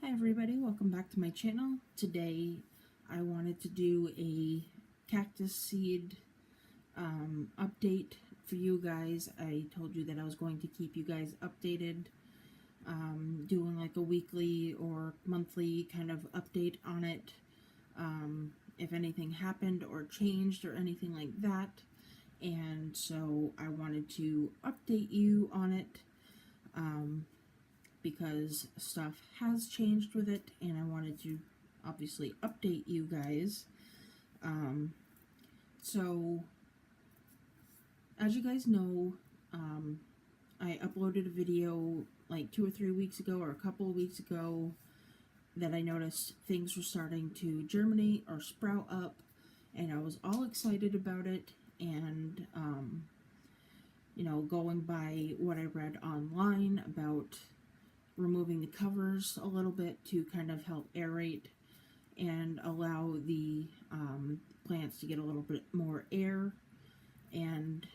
Hi everybody, welcome back to my channel. Today I wanted to do a cactus seed update for you guys. I told you that I was going to keep you guys updated, doing like a weekly or monthly kind of update on it, if anything happened or changed or anything like that. And so I wanted to update you on it. Because stuff has changed with it, and I wanted to obviously update you guys. So, as you guys know, I uploaded a video like 2 or 3 weeks ago, or a couple of weeks ago, that I noticed things were starting to germinate or sprout up, and I was all excited about it, and, going by what I read online about removing the covers a little bit to kind of help aerate and allow the plants to get a little bit more air. And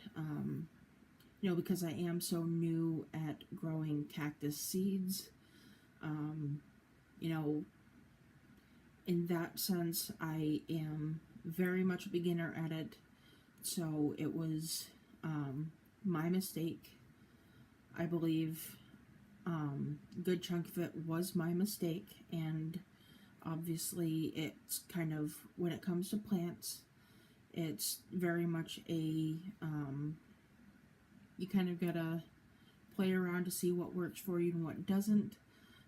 because I am so new at growing cactus seeds, in that sense I am very much a beginner at it. So it was my mistake. I believe good chunk of it was my mistake, and obviously it's kind of, when it comes to plants, it's very much a you kind of gotta play around to see what works for you and what doesn't.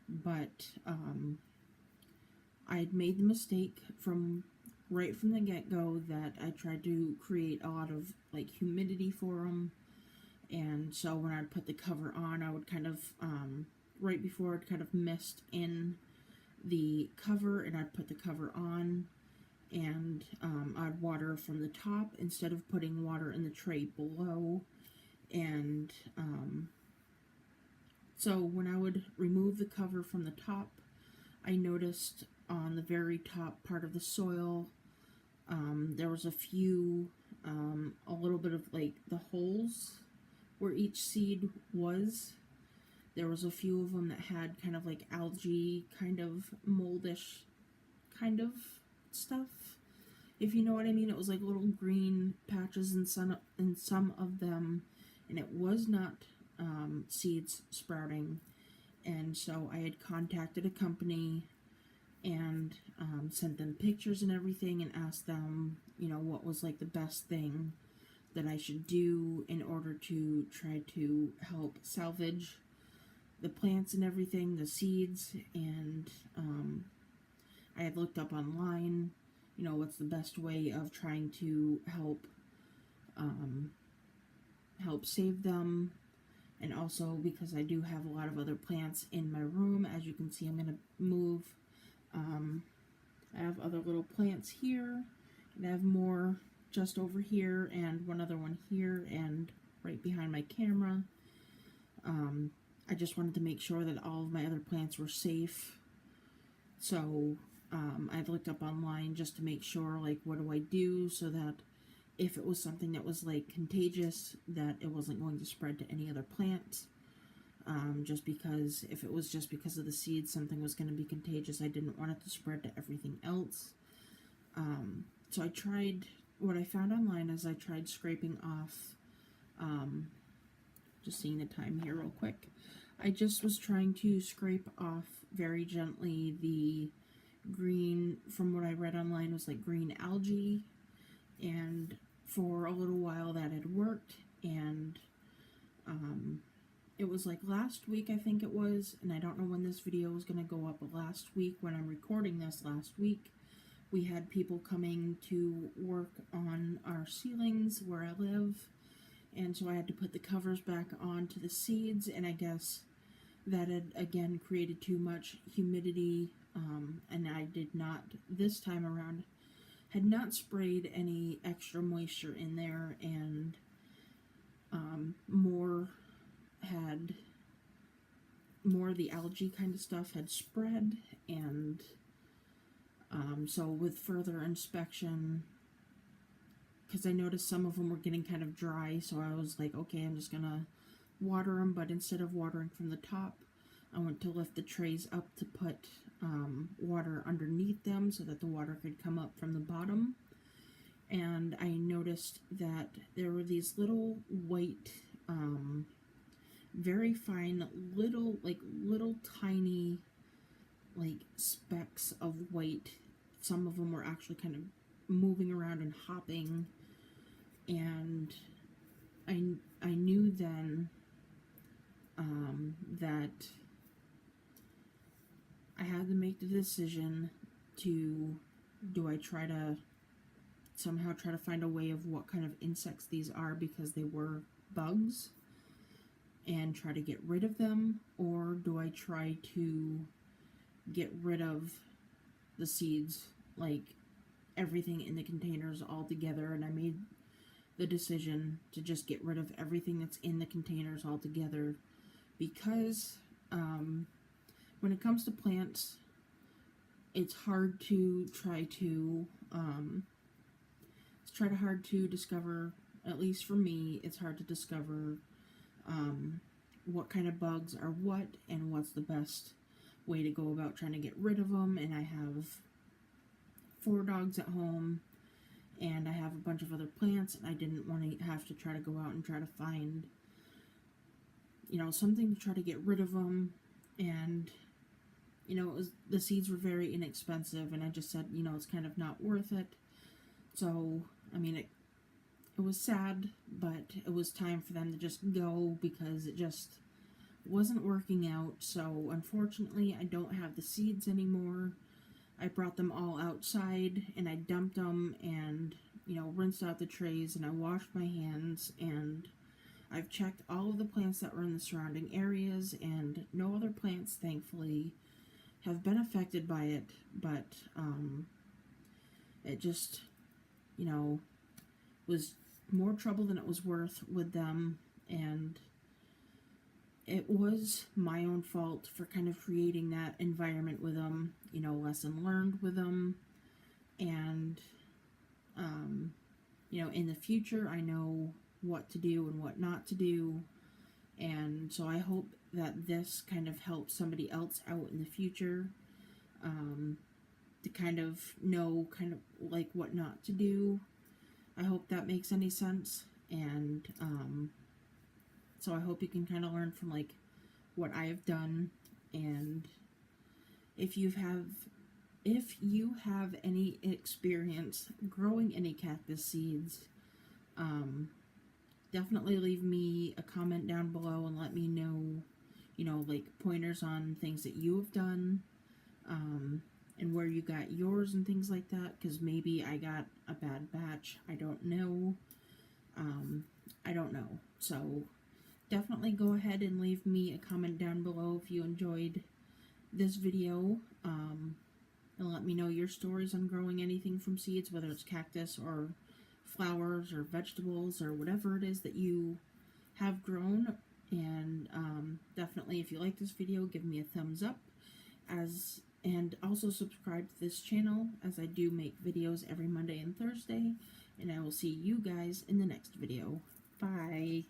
But I'd made the mistake right from the get-go that I tried to create a lot of like humidity for them. And so when I'd put the cover on, I would kind of, right before it kind of mist in the cover, and I'd put the cover on, and I'd water from the top instead of putting water in the tray below. And so when I would remove the cover from the top, I noticed on the very top part of the soil, there was a little bit of like the holes where each seed was. There was a few of them that had kind of like algae, kind of moldish kind of stuff, if you know what I mean. It was like little green patches in some of them, and it was not seeds sprouting. And so I had contacted a company and sent them pictures and everything, and asked them, what was like the best thing that I should do in order to try to help salvage the plants and everything, the seeds. And I had looked up online, what's the best way of trying to help save them. And also, because I do have a lot of other plants in my room, as you can see, I'm going to move. I have other little plants here, and I have more just over here, and one other one here, and right behind my camera. I just wanted to make sure that all of my other plants were safe. So I've looked up online just to make sure, like, what do I do so that if it was something that was like contagious, that it wasn't going to spread to any other plants. Just because if it was just because of the seeds, something was going to be contagious, I didn't want it to spread to everything else. So I tried, what I found online is I tried scraping off, just seeing the time here real quick. I just was trying to scrape off very gently the green, from what I read online, was like green algae. And for a little while that had worked, and it was like last week, I think it was, and I don't know when this video is going to go up, but last week, when I'm recording this, last week, we had people coming to work on our ceilings where I live, and so I had to put the covers back onto the seeds, and I guess that had again created too much humidity, and I did not, this time around, had not sprayed any extra moisture in there, and more of the algae kind of stuff had spread. And so with further inspection, because I noticed some of them were getting kind of dry, so I was like, okay, I'm just gonna water them. But instead of watering from the top, I went to lift the trays up to put water underneath them so that the water could come up from the bottom. And I noticed that there were these little white, very fine, little tiny, like, specks of white. Some of them were actually kind of moving around and hopping. And I knew then that I had to make the decision to, do I try to somehow try to find a way of what kind of insects these are, because they were bugs, and try to get rid of them, or do I try to get rid of the seeds, like everything in the containers altogether. And I made the decision to just get rid of everything that's in the containers altogether, because when it comes to plants, it's hard to hard to discover, at least for me, it's hard to discover what kind of bugs are what, and what's the best way to go about trying to get rid of them. And I have 4 dogs at home, and I have a bunch of other plants, and I didn't want to have to try to go out and try to find, something to try to get rid of them. And the seeds were very inexpensive, and I just said, it's kind of not worth it. So, I mean, it was sad, but it was time for them to just go, because it just wasn't working out. So, unfortunately, I don't have the seeds anymore. I brought them all outside, and I dumped them, and, rinsed out the trays, and I washed my hands, and I've checked all of the plants that were in the surrounding areas, and no other plants, thankfully, have been affected by it. But it just, was more trouble than it was worth with them, and it was my own fault for kind of creating that environment with them, lesson learned with them. And in the future, I know what to do and what not to do, and so I hope that this kind of helps somebody else out in the future, to kind of know like what not to do. I hope that makes any sense. And so I hope you can kind of learn from like what I have done. And if you have any experience growing any cactus seeds, definitely leave me a comment down below and let me know, like pointers on things that you have done, and where you got yours and things like that, because maybe I got a bad batch. I don't know. So definitely go ahead and leave me a comment down below if you enjoyed this video, and let me know your stories on growing anything from seeds, whether it's cactus or flowers or vegetables or whatever it is that you have grown. And definitely, if you like this video, give me a thumbs up, and also subscribe to this channel, as I do make videos every Monday and Thursday. And I will see you guys in the next video. Bye.